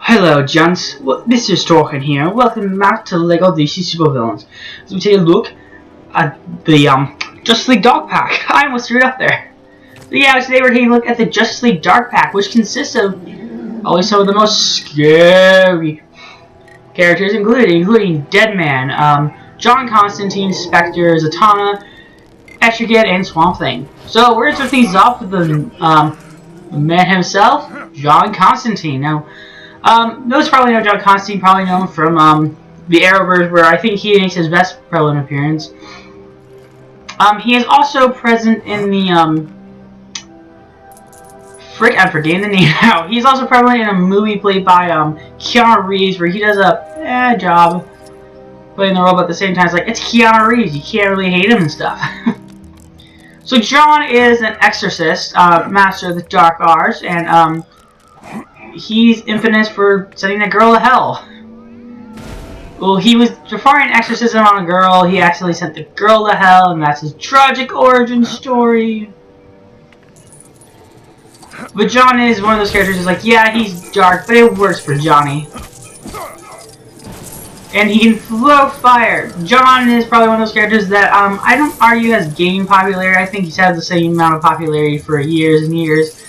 Hello, gents. Well, Mr. Storken here. Welcome back to LEGO DC Supervillains. So we take a look at the Justice League Dark Pack. I almost screwed up there. So yeah, today we're taking a look at the Justice League Dark Pack, which consists of always some of the most scary characters, including Deadman, John Constantine, Spectre, Zatanna, Etrigan, and Swamp Thing. So we're gonna start things off with the man himself, John Constantine. Now. Those probably know John Constantine, probably known from the Arrowverse, where I think he makes his best prevalent appearance. He is also present in the I'm forgetting the name now. He's also prevalent in a movie played by Keanu Reeves, where he does a job playing the role, but at the same time, it's like it's Keanu Reeves. You can't really hate him and stuff. So John is an exorcist, master of the dark arts, and he's infamous for sending a girl to hell. Well, he was performing an exorcism on a girl, he accidentally sent the girl to hell, and that's his tragic origin story. But John is one of those characters who's like, yeah, he's dark, but it works for Johnny. And he can throw fire. John is probably one of those characters that I don't argue has gained popularity. I think he's had the same amount of popularity for years and years.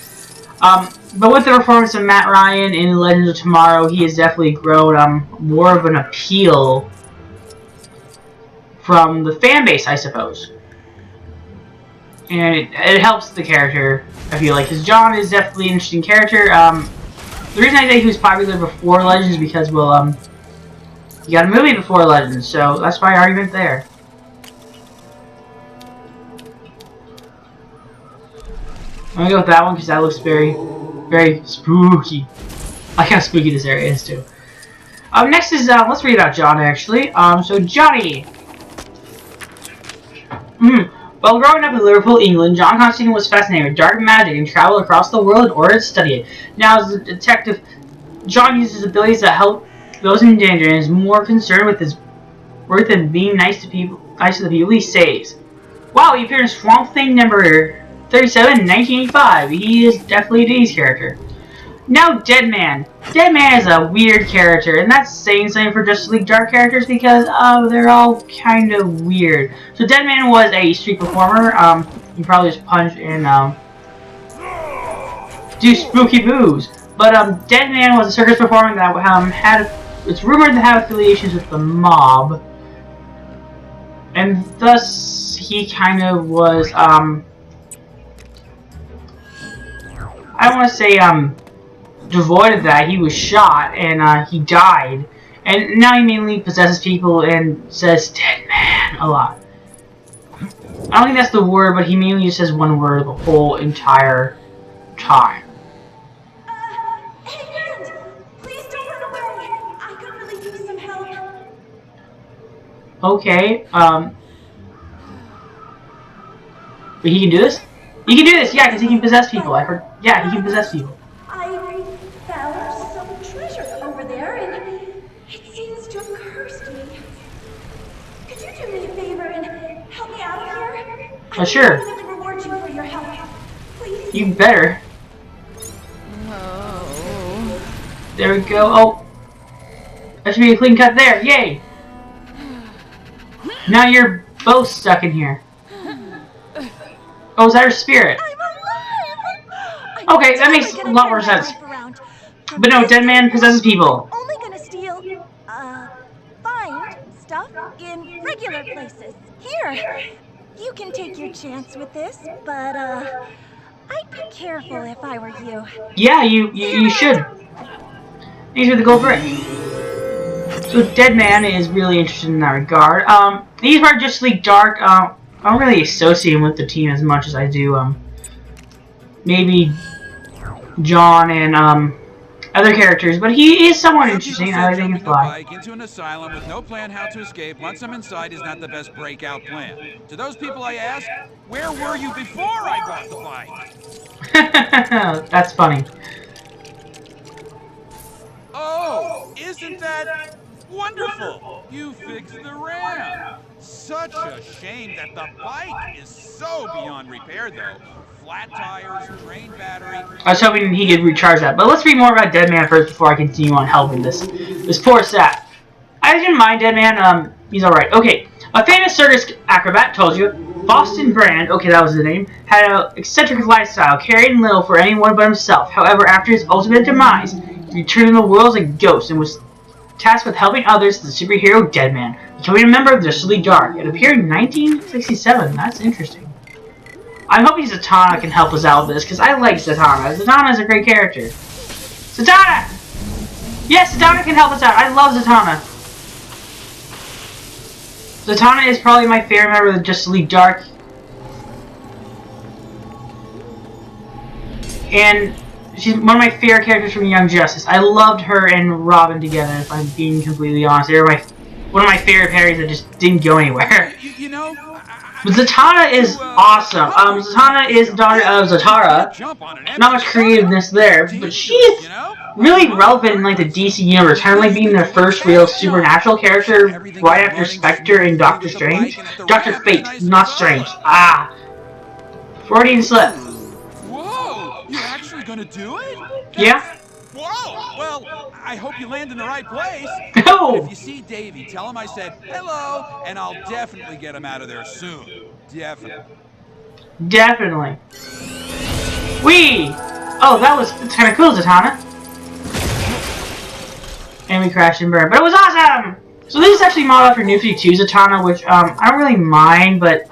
But with the performance of Matt Ryan in Legends of Tomorrow, he has definitely grown more of an appeal from the fan base, I suppose. And it helps the character, I feel like, because John is definitely an interesting character. The reason I say he was popular before Legends is because, well, he got a movie before Legends, so that's my argument there. I'm gonna go with that one because that looks very spooky. I like how spooky this area is too. Next is let's read about John actually. So Johnny. While growing up in Liverpool, England, John Constantine was fascinated with dark magic and traveled across the world in order to study it. Now, as a detective, John uses his abilities to help those in danger and is more concerned with his work than being nice to the people he saves. Wow, he appeared in Swamp Thing number 37 in 1985. He is definitely a D's character. Now, Deadman. Deadman is a weird character, and that's saying something for Justice League Dark characters because they're all kind of weird. So Deadman was a street performer. He probably just punch and do spooky moves. But Deadman was a circus performer that it's rumored to have affiliations with the mob, and thus he kind of was I don't want to say devoid of that. He was shot and he died, and now he mainly possesses people and says "dead man" a lot. I don't think that's the word, but he mainly just says one word the whole entire time. Hey, friend! Please don't run away! I could really use some help. Okay, but he can do this? He can do this, yeah, because he can possess people. Yeah, he can possess people. I found some treasure over there, and it seems to have cursed me. Could you do me a favor and help me out of here? Sure. I will reward you for your help. Please? You better. Oh. There we go. Oh. That should be a clean cut there. Yay! Now you're both stuck in here. Oh, is that her spirit? I'm alive! Okay, that makes a lot more sense. But no, Deadman possesses people. Only gonna steal, find stuff in regular places. Here, you can take your chance with this, but, I'd be careful if I were you. Yeah, you should. These are the gold brick. So Deadman is really interested in that regard. These are Justice League Dark. I don't really associate him with the team as much as I do, maybe John and, other characters, but he is somewhat interesting. I think he can fly. Into an asylum with no plan how to escape. Once I'm inside is not the best breakout plan. To those people I ask, where were you before I bought the bike? That's funny. Oh, isn't that wonderful? You fixed the ramp. Such a shame that the bike is so beyond repair, though. flat tires, drained battery. I was hoping he could recharge that. But let's read more about Deadman first before I continue on helping this poor sap. I didn't mind Deadman. He's alright. Okay. A famous circus acrobat, told you. Boston Brand, okay, that was the name, had an eccentric lifestyle, caring little for anyone but himself. However, after his ultimate demise, he returned to the world as a ghost and was tasked with helping others, the superhero Deadman, becoming a member of Justice League Dark. It appeared in 1967. That's interesting. I'm hoping Zatanna can help us out with this, because I like Zatanna. Zatanna is a great character. Zatanna! Yes, Zatanna can help us out. I love Zatanna. Zatanna is probably my favorite member of the Justice League Dark. And she's one of my favorite characters from Young Justice. I loved her and Robin together, if I'm being completely honest. They were one of my favorite pairs that just didn't go anywhere. You know, But Zatanna is awesome. Zatanna is the daughter of Zatara. Not much creativeness there, but she is really relevant in like the DC universe, kind of like being the first real supernatural character right after Spectre and Doctor Strange. Doctor Fate, not Strange. Ah, Freudian slip. Whoa! You're actually gonna do it? Yeah. Whoa! Well, I hope you land in the right place. No. If you see Davey, tell him I said hello, and I'll definitely get him out of there soon. Definitely. Definitely. Whee! Oh, that's kind of cool, Zatanna. And we crashed and burned, but it was awesome! So this is actually modeled after New 52 Zatanna, which I don't really mind, but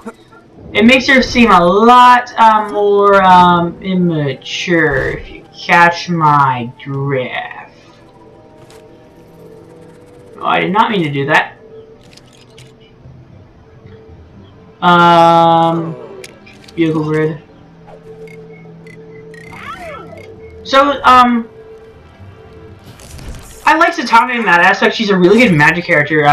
it makes her seem a lot more immature, if you catch my drift. Oh, I did not mean to do that. Vehicle grid. So, I like Zatanna in that aspect. She's a really good magic character.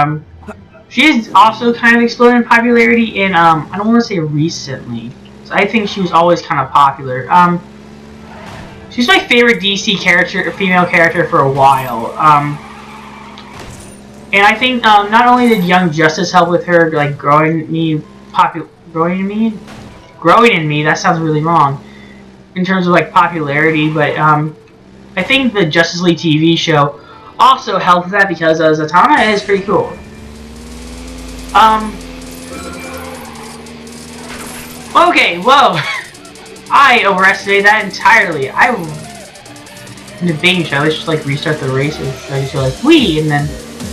She is also kind of exploded in popularity in, I don't want to say recently. So I think she was always kind of popular. She's my favorite DC character, female character for a while. And I think not only did Young Justice help with her, like growing in me. That sounds really wrong in terms of like popularity. But I think the Justice League TV show also helped that because Zatanna is pretty cool. Okay, whoa. I overestimated that entirely. In the Bane show, let's just like restart the races. So I just go like whee and then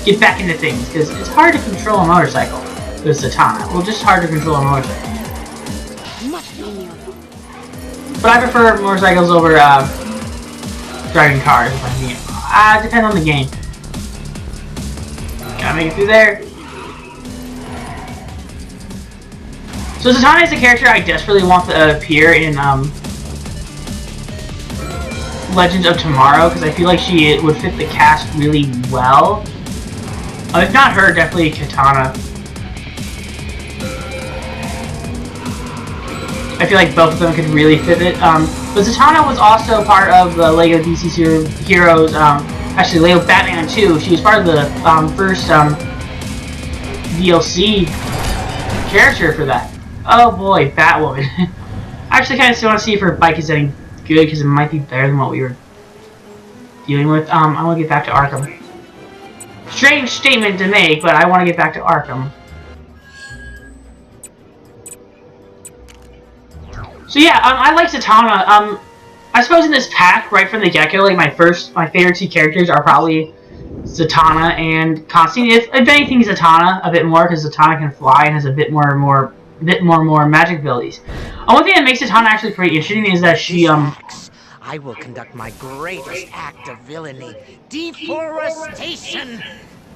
get back into things because it's hard to control a motorcycle. With Zatanna, well, just hard to control a motorcycle. But I prefer motorcycles over driving cars. If I mean, it depends on the game. Gotta make it through there. So Zatanna is a character I desperately want to appear in Legends of Tomorrow because I feel like she would fit the cast really well. If not her, definitely Katana. I feel like both of them could really fit it. But Zatanna was also part of the LEGO DC Heroes, actually LEGO Batman 2. She was part of the first DLC character for that. Oh boy, Batwoman. I actually kind of still want to see if her bike is any good because it might be better than what we were dealing with. I want to get back to Arkham. Strange statement to make, but I want to get back to Arkham. So yeah, I like Zatanna. I suppose in this pack, right from the get-go, like my favorite two characters are probably Zatanna and Constantine. If anything, Zatanna a bit more because Zatanna can fly and has a bit more magic abilities. One thing that makes Zatanna actually pretty interesting is that she I will conduct my greatest act of villainy, deforestation.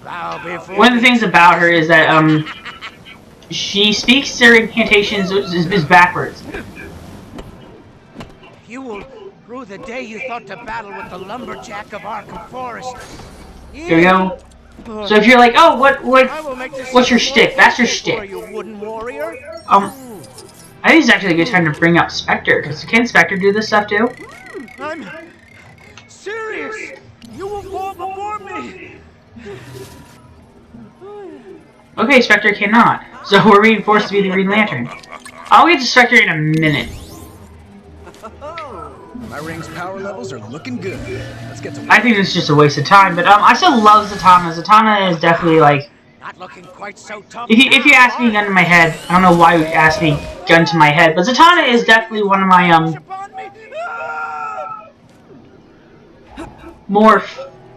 One of the things about her is that she speaks her incantations is backwards. You will rue the day you thought to battle with the lumberjack of Arkham Forest. There we go. So if you're like, oh, what's your shtick? That's your shtick. You wooden warrior. I think it's actually a good time to bring up Spectre, because can Spectre do this stuff too? I'm serious. You will fall before me. Okay, Spectre cannot. So we're being forced to be the Green Lantern. I'll get to Spectre in a minute. My ring's power levels are looking good. Let's get to work. I think it's just a waste of time, but I still love Zatanna. Zatanna is definitely like, Not looking quite so tough. if you ask me gun to my head, I don't know why you asked me gun to my head, but Zatanna is definitely one of my more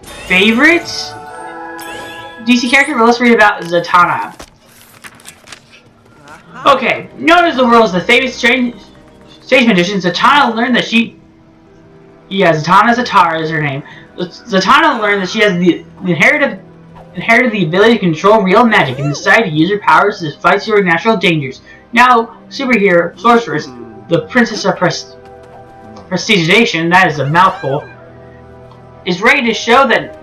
favorites DC character. But let's read about Zatanna. Okay, known as the world's the famous stage magician, Zatanna learned that Zatanna Zatara is her name. Zatanna learned that she has inherited the ability to control real magic and decided to use her powers to fight supernatural dangers. Now, superhero sorceress, the Princess of Prestidigitation, that is a mouthful, is ready to show on that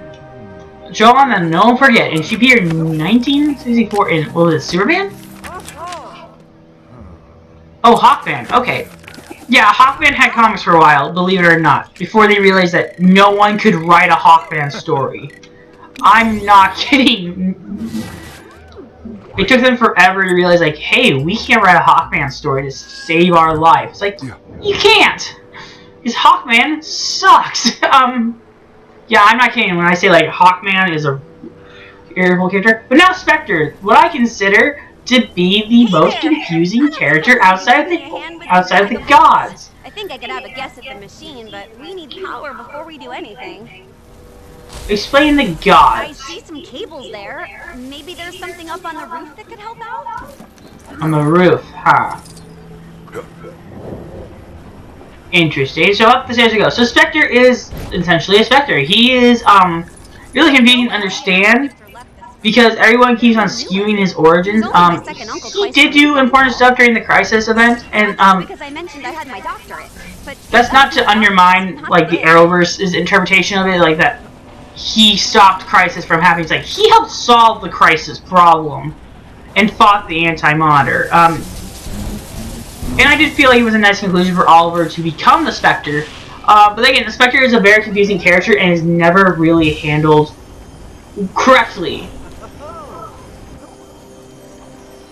no one forget, and she appeared in 1964 in, what was it, Superman? Oh, Hawkman, okay. Yeah, Hawkman had comics for a while, believe it or not, before they realized that no one could write a Hawkman story. I'm not kidding. It took them forever to realize, like, hey, we can't write a Hawkman story to save our life. It's like, you can't! Because Hawkman sucks! Yeah, I'm not kidding when I say, like, Hawkman is a irritable character. But now Spectre, what I consider to be the most confusing character outside of the gods. I think I could have a guess at the machine, but we need power before we do anything. Explain the I gods. see some cables there. Maybe there's something up on the roof that could help out? On the roof, huh? Interesting. So up the stairs we go. So Spectre is essentially a Spectre. He is really confusing to understand because everyone keeps on skewing his origins. He did do important stuff during the Crisis event, and because I mentioned I had my doctorate. But that's not to undermine like the Arrowverse's interpretation of it, like that he stopped Crisis from happening. It's like he helped solve the Crisis problem and fought the Anti-Monitor. And I did feel like it was a nice conclusion for Oliver to become the Spectre. But again, the Spectre is a very confusing character and is never really handled correctly.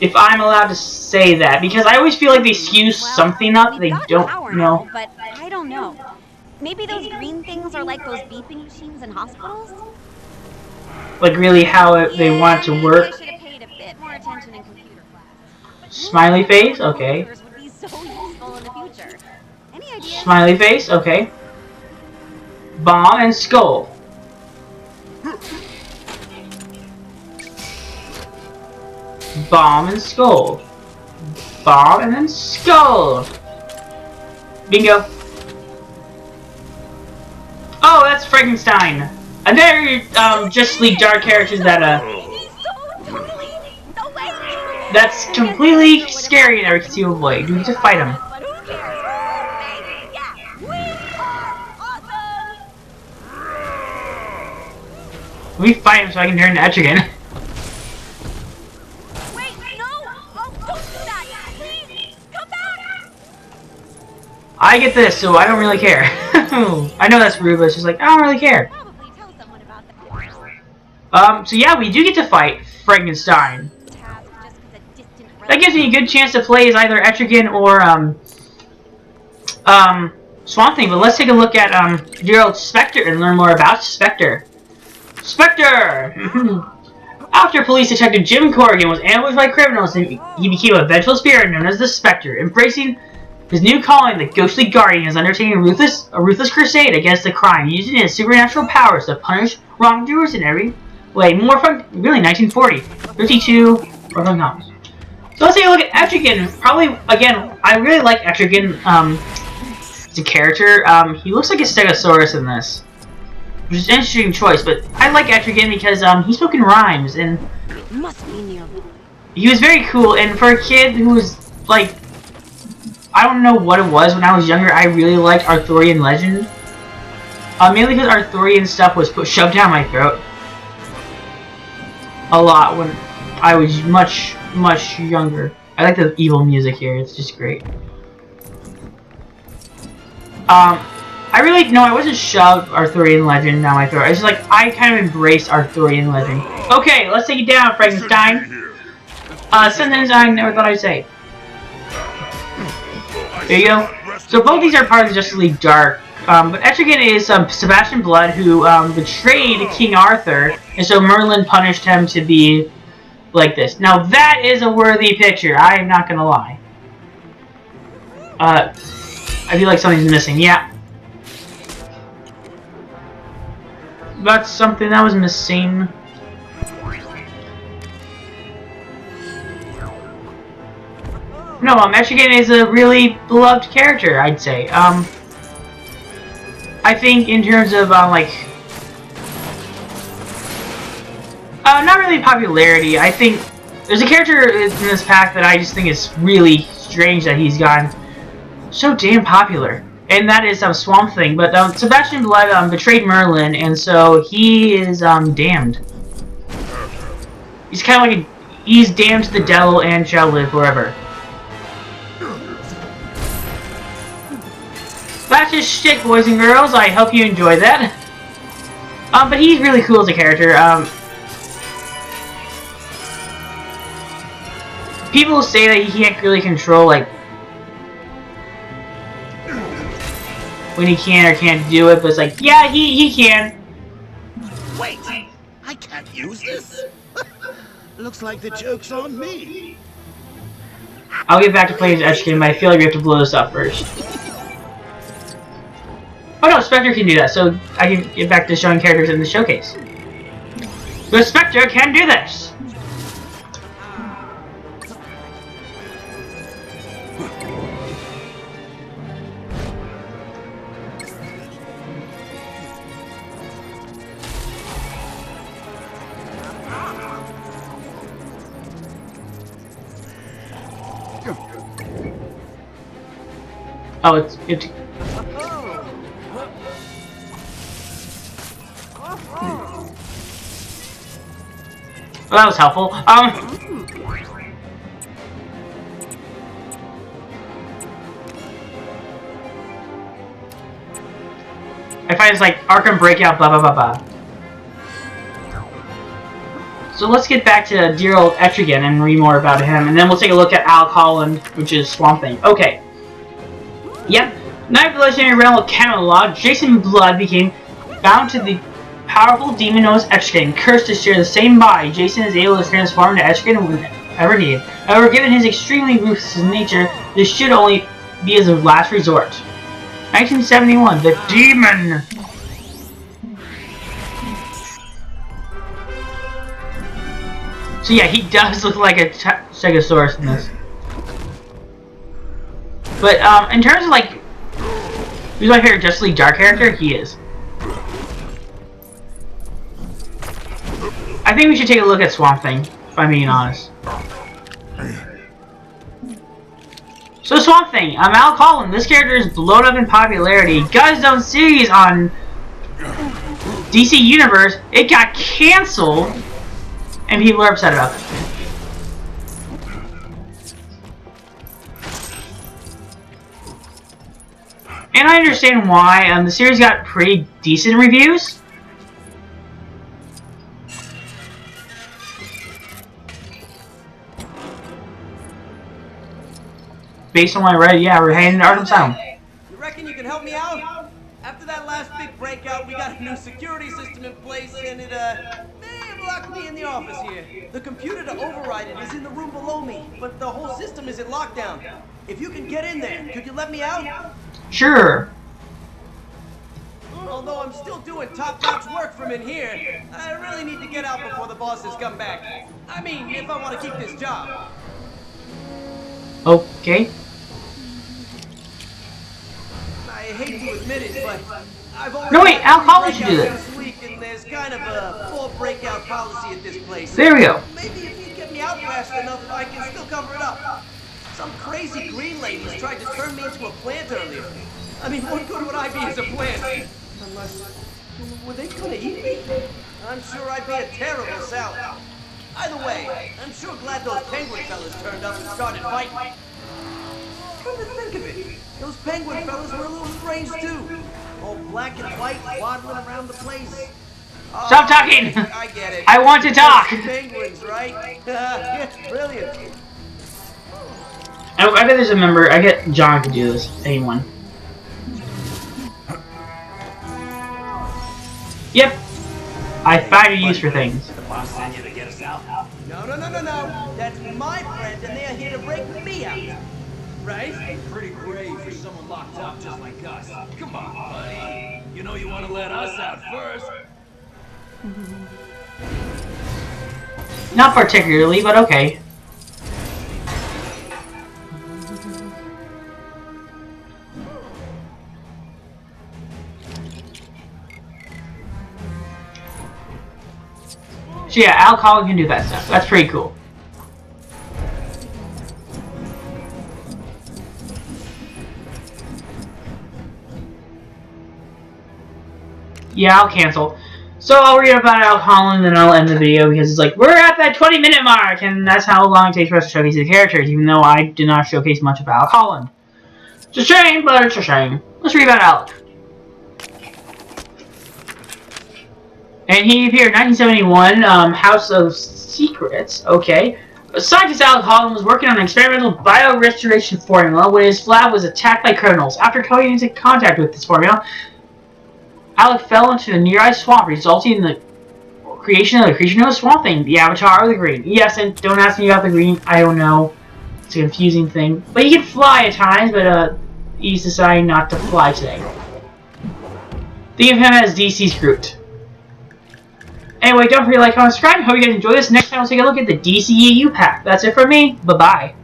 If I'm allowed to say that, because I always feel like they skew something up they don't know. But I don't know. Maybe those green things are like those beeping machines in hospitals? Like really how they want it to work. I should have paid a bit more attention in computer class. Smiley face, okay. Computers would be so useful in the future. Any ideas? Smiley face, okay. Bomb and skull. Bomb and skull. Bomb and then skull. Bingo. Oh, that's Frankenstein. Another Justice League Dark characters that that's completely scary in every conceivable way. Do we get to fight him? But who cares? Yeah, we are awesome! We fight him so I can turn to Etrigan. Wait, no! Oh, don't do that! Please, come back! I get this, so I don't really care. I know that's rude, but it's just like, I don't really care. Probably tell someone about that. So yeah, we do get to fight Frankenstein. Task just 'cause a distant That gives me a good chance to play as either Etrigan or, Swamp Thing, but let's take a look at, dear old Spectre and learn more about Spectre. Spectre! After police detective Jim Corrigan was ambushed by criminals, he became a vengeful spirit known as the Spectre, embracing his new calling, the Ghostly Guardian, is undertaking a ruthless crusade against the crime, using his supernatural powers to punish wrongdoers in every way. More fun, really, 1940. 52, or no. So let's take a look at Etrigan. Probably, again, I really like Etrigan, as a character. He looks like a Stegosaurus in this, which is an interesting choice, but I like Etrigan because, he spoke in rhymes, and Must be nearby. he was very cool, and for a kid who was, like, I don't know what it was when I was younger, I really liked Arthurian Legend. Mainly because Arthurian stuff was shoved down my throat a lot when I was much younger. I like the evil music here, it's just great. I wasn't shoved Arthurian Legend down my throat. It's just like, I kind of embraced Arthurian Legend. Okay, let's take it down, Frankenstein. Sentence I never thought I'd say. There you go. So both these are part of the Justice League Dark But Etrigan is Sebastian Blood, who betrayed King Arthur, and so Merlin punished him to be like this. Now that is a worthy picture, I am not gonna lie. I feel like something's missing, yeah. That's something that was missing. No, Etrigan is a really beloved character, I'd say. I think in terms of, like... not really popularity, I think... There's a character in this pack that I just think is really strange that he's gotten so damn popular. And that is Swamp Thing. But Sebastian Blood betrayed Merlin, and so he is damned. He's kind of like he's damned to the devil and shall live forever. That's just shit, boys and girls. I hope you enjoyed that. But he's really cool as a character. People say that he can't really control, like, when he can or can't do it, but it's like, yeah, he can. Wait, I can't use this? Looks like the joke's on me. I'll get back to playing as Etrigan, but I feel like we have to blow this up first. Oh no, Spectre can do that, so I can get back to showing characters in the showcase. The Spectre can do this! Oh, it's... Well, that was helpful. I find it's like Arkham Breakout, blah blah blah blah. So let's get back to dear old Etrigan and read more about him, and then we'll take a look at Alec Holland, which is Swamp Thing. Okay. Yep. Knight of the legendary realm of Camelot, Jason Blood became bound to the powerful demon known as Etrigan, cursed to share the same body. Jason is able to transform into Etrigan whenever needed. However, given his extremely ruthless nature, this should only be as a last resort. 1971, The Demon! So yeah, he does look like a Stegosaurus in this. But in terms of like, who's my favorite Justice League Dark character? He is. I think we should take a look at Swamp Thing, if I'm being honest. So Swamp Thing, Alec Holland. This character is blown up in popularity. Got his own series on DC Universe. It got cancelled, and people are upset about it. And I understand why. The series got pretty decent reviews. Based on what I read, yeah, we're heading to Arkham Asylum. You reckon you can help me out? After that last big breakout, we got a new security system in place, and it locked me in the office here. The computer to override it is in the room below me, but the whole system is in lockdown. If you can get in there, could you let me out? Sure. Although I'm still doing top-notch work from in here, I really need to get out before the bosses come back. I mean, if I want to keep this job. Okay. I hate to admit it, but I've already... No, wait, Alec Holland should do this. This week, and there's kind of a full breakout policy at this place. There we go. Maybe if you get me out fast enough, I can still cover it up. Some crazy green ladies tried to turn me into a plant earlier. I mean, what good would I be as a plant? Unless... were they gonna eat me? I'm sure I'd be a terrible salad. Either way, I'm sure glad those penguin fellas turned up and started fighting. Come to think of it, those penguin fellas were a little strange too. All black and white, waddling around the place. Stop talking! I get it. I want to talk! Penguins, right? Brilliant. I bet there's a member. I get John to do this. Anyone. I find a use for things. The boss sent you to get us out? No. That's my friends, and they are here to break me out. Right? Pretty brave for someone locked up just like us. Come on, buddy. You know you want to let us out first. Not particularly, but okay. So yeah, Al Collin can do that stuff. That's pretty cool. Yeah, I'll cancel. So I'll read about Al Collin, then I'll end the video because it's like, we're at that 20-minute mark, and that's how long it takes for us to showcase the characters, even though I did not showcase much of Al Collin. It's a shame, but it's a shame. Let's read about Alec. And he appeared in 1971, House of Secrets, okay. Scientist Alec Collin was working on an experimental biorestoration formula when his lab was attacked by criminals. After coming into contact with this formula, Alec fell into the nearby swamp, resulting in the creation of the creature known as Swamp Thing, the Avatar of the Green. Yes, and don't ask me about the green, I don't know. It's a confusing thing. But he can fly at times, but he's deciding not to fly today. Think of him as DC's Groot. Anyway, don't forget to like, comment, subscribe. Hope you guys enjoy this. Next time we'll take a look at the DCEU pack. That's it for me. Bye-bye.